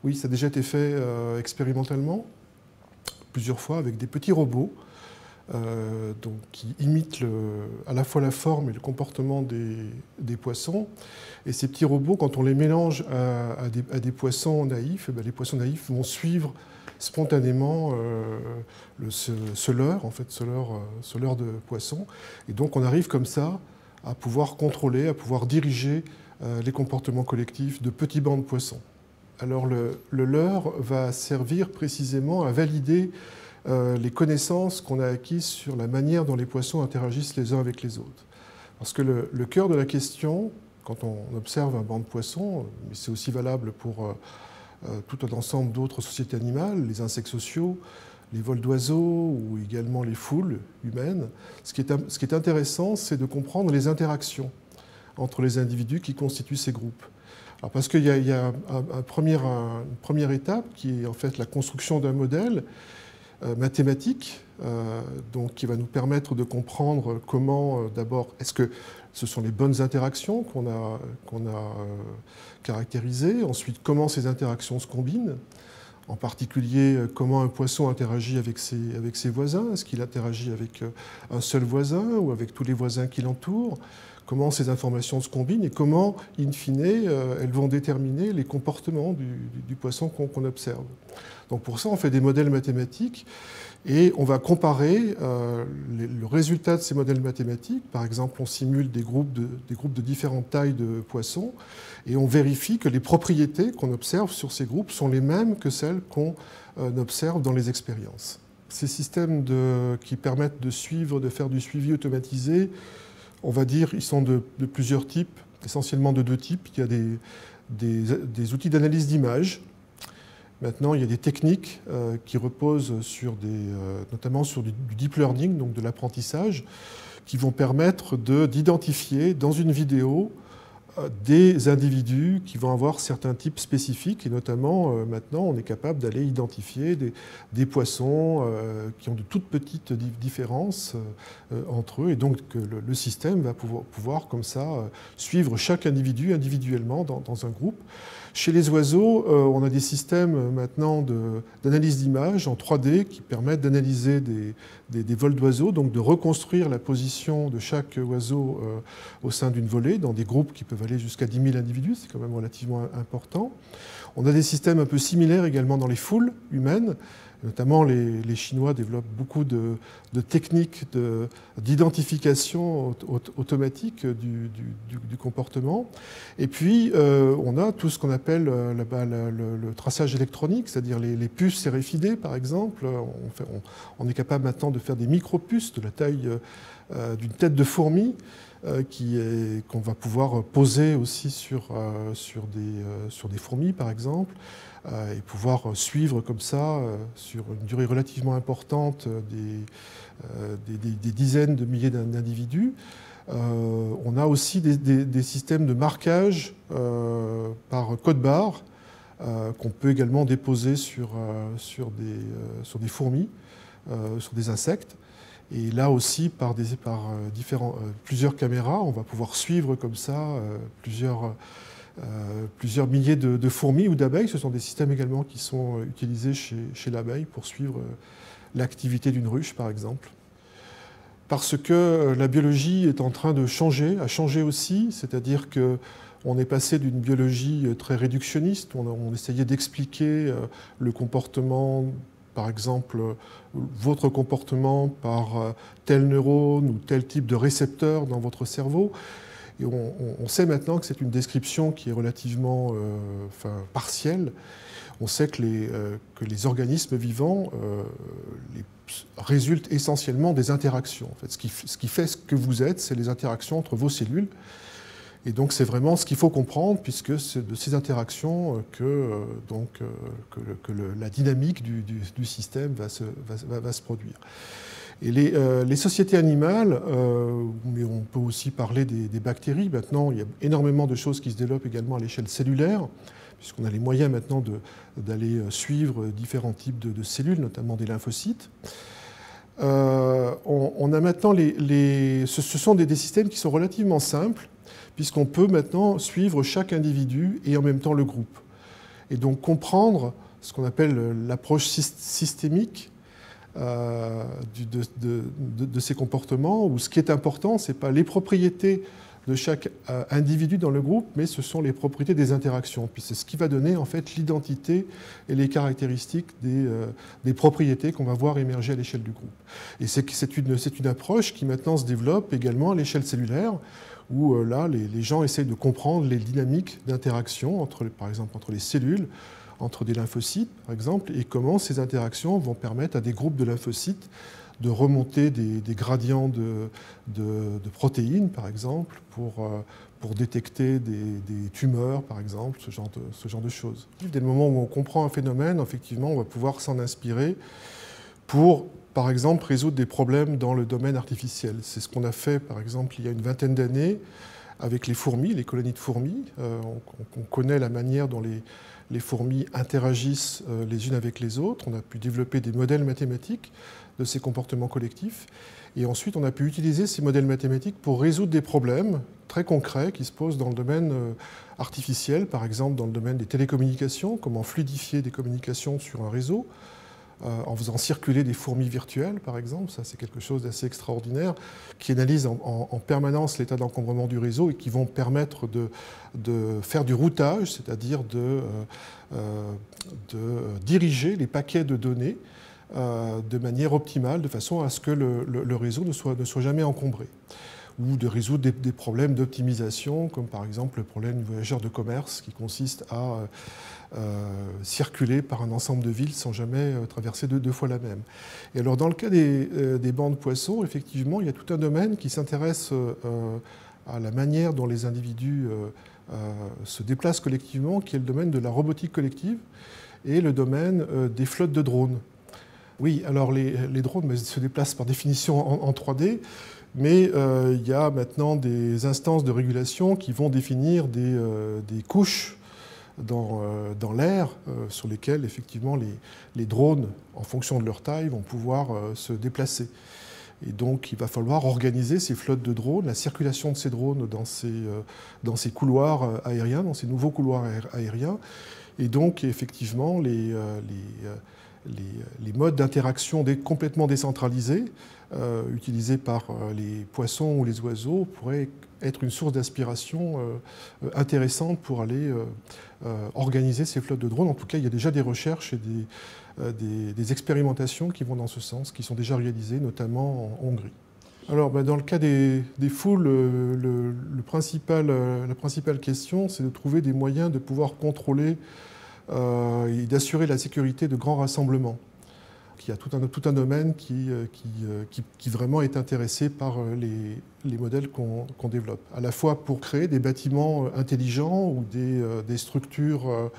Oui, ça a déjà été fait expérimentalement, plusieurs fois, avec des petits robots donc, qui imitent à la fois la forme et le comportement des poissons. Et ces petits robots, quand on les mélange à des poissons naïfs, les poissons naïfs vont suivre spontanément ce leurre, en fait, ce leurre de poisson. Et donc on arrive comme ça à pouvoir contrôler, à pouvoir diriger les comportements collectifs de petits bancs de poissons. Alors le leurre va servir précisément à valider les connaissances qu'on a acquises sur la manière dont les poissons interagissent les uns avec les autres. Parce que le cœur de la question, quand on observe un banc de poissons, mais c'est aussi valable pour tout un ensemble d'autres sociétés animales, les insectes sociaux, les vols d'oiseaux ou également les foules humaines, ce qui est intéressant, c'est de comprendre les interactions entre les individus qui constituent ces groupes. Alors parce qu'il y a une première étape qui est en fait la construction d'un modèle mathématique, donc qui va nous permettre de comprendre comment, d'abord, est-ce que ce sont les bonnes interactions qu'on a caractérisées, ensuite comment ces interactions se combinent, en particulier comment un poisson interagit avec ses voisins, est-ce qu'il interagit avec un seul voisin ou avec tous les voisins qui l'entourent, comment ces informations se combinent et comment, in fine, elles vont déterminer les comportements du poisson qu'on observe. Donc pour ça, on fait des modèles mathématiques et on va comparer le résultat de ces modèles mathématiques. Par exemple, on simule des groupes de différentes tailles de poissons et on vérifie que les propriétés qu'on observe sur ces groupes sont les mêmes que celles qu'on observe dans les expériences. Ces systèmes qui permettent de faire du suivi automatisé, on va dire, ils sont de plusieurs types, essentiellement de deux types. Il y a des outils d'analyse d'images. Maintenant, il y a des techniques qui reposent notamment sur du deep learning, donc de l'apprentissage, qui vont permettre d'identifier dans une vidéo des individus qui vont avoir certains types spécifiques. Et notamment, maintenant, on est capable d'aller identifier des poissons qui ont de toutes petites différences entre eux. Et donc, le système va pouvoir comme ça, suivre chaque individu individuellement dans un groupe. Chez les oiseaux, on a des systèmes maintenant d'analyse d'images en 3D qui permettent d'analyser des vols d'oiseaux, donc de reconstruire la position de chaque oiseau au sein d'une volée, dans des groupes qui peuvent aller jusqu'à 10 000 individus, c'est quand même relativement important. On a des systèmes un peu similaires également dans les foules humaines. Notamment, les Chinois développent beaucoup de techniques d'identification automatique du comportement. Et puis, on a tout ce qu'on appelle le traçage électronique, c'est-à-dire les puces RFID, par exemple. On est capable maintenant de faire des micro-puces de la taille d'une tête de fourmi, qu'on va pouvoir poser aussi sur des fourmis, par exemple, et pouvoir suivre comme ça, sur une durée relativement importante, des dizaines de milliers d'individus. On a aussi des systèmes de marquage par code-barre qu'on peut également déposer sur des fourmis, sur des insectes. Et là aussi, par plusieurs caméras, on va pouvoir suivre comme ça plusieurs milliers de fourmis ou d'abeilles. Ce sont des systèmes également qui sont utilisés chez l'abeille pour suivre l'activité d'une ruche, par exemple. Parce que la biologie est en train de changer, a changé aussi, c'est-à-dire qu'on est passé d'une biologie très réductionniste, on essayait d'expliquer le comportement, par exemple, votre comportement par tel neurone ou tel type de récepteur dans votre cerveau. Et on sait maintenant que c'est une description qui est relativement partielle. On sait que les organismes vivants résultent essentiellement des interactions. En fait, ce qui fait ce que vous êtes, c'est les interactions entre vos cellules. Et donc c'est vraiment ce qu'il faut comprendre, puisque c'est de ces interactions que la dynamique du système va se produire. Et les sociétés animales, mais on peut aussi parler des bactéries. Maintenant, il y a énormément de choses qui se développent également à l'échelle cellulaire, puisqu'on a les moyens maintenant d'aller suivre différents types de cellules, notamment des lymphocytes. On a maintenant ce sont des systèmes qui sont relativement simples, puisqu'on peut maintenant suivre chaque individu et en même temps le groupe. et donc comprendre ce qu'on appelle l'approche systémique de ces comportements, où ce qui est important, ce n'est pas les propriétés de chaque individu dans le groupe, mais ce sont les propriétés des interactions. Puis c'est ce qui va donner en fait l'identité et les caractéristiques des propriétés qu'on va voir émerger à l'échelle du groupe. Et c'est une approche qui maintenant se développe également à l'échelle cellulaire, où là les gens essayent de comprendre les dynamiques d'interaction, par exemple entre les cellules, entre des lymphocytes par exemple, et comment ces interactions vont permettre à des groupes de lymphocytes de remonter des gradients de protéines, par exemple, pour détecter des tumeurs, par exemple, ce genre de choses. Dès le moment où on comprend un phénomène, effectivement, on va pouvoir s'en inspirer pour, par exemple, résoudre des problèmes dans le domaine artificiel. C'est ce qu'on a fait, par exemple, il y a une vingtaine d'années avec les fourmis, les colonies de fourmis. On connaît la manière dont les fourmis interagissent les unes avec les autres. On a pu développer des modèles mathématiques de ces comportements collectifs. Et ensuite, on a pu utiliser ces modèles mathématiques pour résoudre des problèmes très concrets qui se posent dans le domaine artificiel, par exemple dans le domaine des télécommunications, comment fluidifier des communications sur un réseau, en faisant circuler des fourmis virtuelles, par exemple. Ça, c'est quelque chose d'assez extraordinaire, qui analyse en permanence l'état d'encombrement du réseau et qui vont permettre de faire du routage, c'est-à-dire de diriger les paquets de données de manière optimale, de façon à ce que le réseau ne soit jamais encombré, ou de résoudre des problèmes d'optimisation, comme par exemple le problème du voyageur de commerce, qui consiste à circuler par un ensemble de villes sans jamais traverser deux fois la même. Et alors dans le cas des bancs de poissons, effectivement, il y a tout un domaine qui s'intéresse à la manière dont les individus se déplacent collectivement, qui est le domaine de la robotique collective et le domaine des flottes de drones. Oui, alors les drones se déplacent par définition en 3D, mais il y a maintenant des instances de régulation qui vont définir des couches dans l'air sur lesquelles effectivement les drones, en fonction de leur taille, vont pouvoir se déplacer. Et donc il va falloir organiser ces flottes de drones, la circulation de ces drones dans ces couloirs aériens, dans ces nouveaux couloirs aériens. Et donc effectivement les modes d'interaction complètement décentralisés utilisés par les poissons ou les oiseaux pourraient être une source d'inspiration intéressante pour aller organiser ces flottes de drones. En tout cas, il y a déjà des recherches et des expérimentations qui vont dans ce sens, qui sont déjà réalisées, notamment en Hongrie. Alors, dans le cas des foules, la principale question, c'est de trouver des moyens de pouvoir contrôler et d'assurer la sécurité de grands rassemblements. Il y a tout un domaine qui vraiment est intéressé par les modèles qu'on développe, à la fois pour créer des bâtiments intelligents ou des structures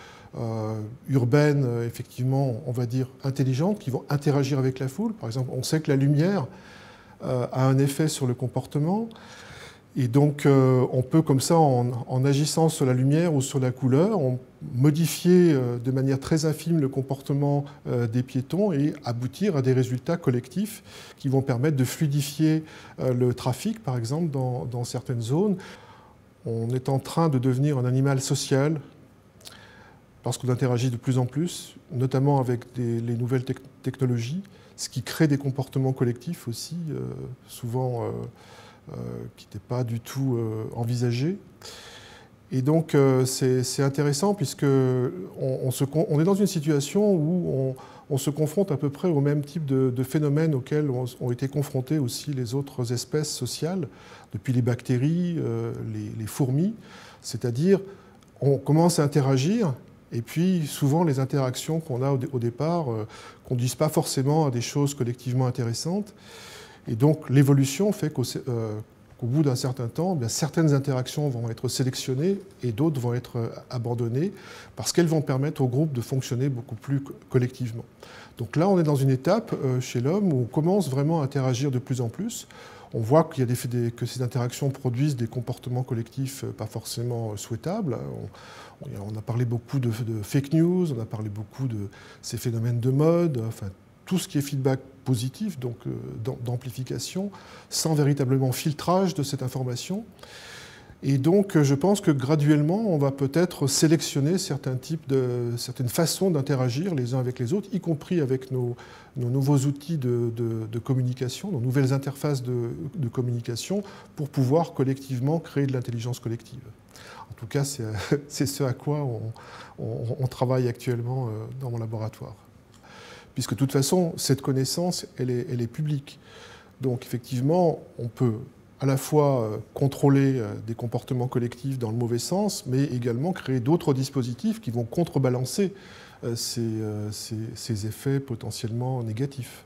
urbaines, effectivement, on va dire, intelligentes, qui vont interagir avec la foule. Par exemple, on sait que la lumière a un effet sur le comportement. Et donc, on peut, comme ça, en agissant sur la lumière ou sur la couleur, modifier de manière très infime le comportement des piétons et aboutir à des résultats collectifs qui vont permettre de fluidifier le trafic, par exemple, dans certaines zones. On est en train de devenir un animal social parce qu'on interagit de plus en plus, notamment avec les nouvelles technologies, ce qui crée des comportements collectifs aussi, souvent qui n'étaient pas du tout envisagés. Et donc c'est intéressant puisque on est dans une situation où on se confronte à peu près au même type de phénomènes auxquels ont été confrontés aussi les autres espèces sociales, depuis les bactéries, les fourmis, c'est-à-dire on commence à interagir et puis souvent les interactions qu'on a au départ conduisent pas forcément à des choses collectivement intéressantes. Et donc l'évolution fait qu'au bout d'un certain temps, bien, certaines interactions vont être sélectionnées et d'autres vont être abandonnées parce qu'elles vont permettre au groupe de fonctionner beaucoup plus collectivement. Donc là, on est dans une étape chez l'homme où on commence vraiment à interagir de plus en plus. On voit qu'il y a que ces interactions produisent des comportements collectifs pas forcément souhaitables. On a parlé beaucoup de fake news, on a parlé beaucoup de ces phénomènes de mode, enfin, tout ce qui est feedback positif, donc d'amplification, sans véritablement filtrage de cette information. Et donc, je pense que graduellement, on va peut-être sélectionner certaines façons d'interagir les uns avec les autres, y compris avec nos nouveaux outils de communication, nos nouvelles interfaces de communication, pour pouvoir collectivement créer de l'intelligence collective. En tout cas, c'est ce à quoi on travaille actuellement dans mon laboratoire. Puisque de toute façon, cette connaissance, elle est publique. Donc effectivement, on peut à la fois contrôler des comportements collectifs dans le mauvais sens, mais également créer d'autres dispositifs qui vont contrebalancer ces effets potentiellement négatifs.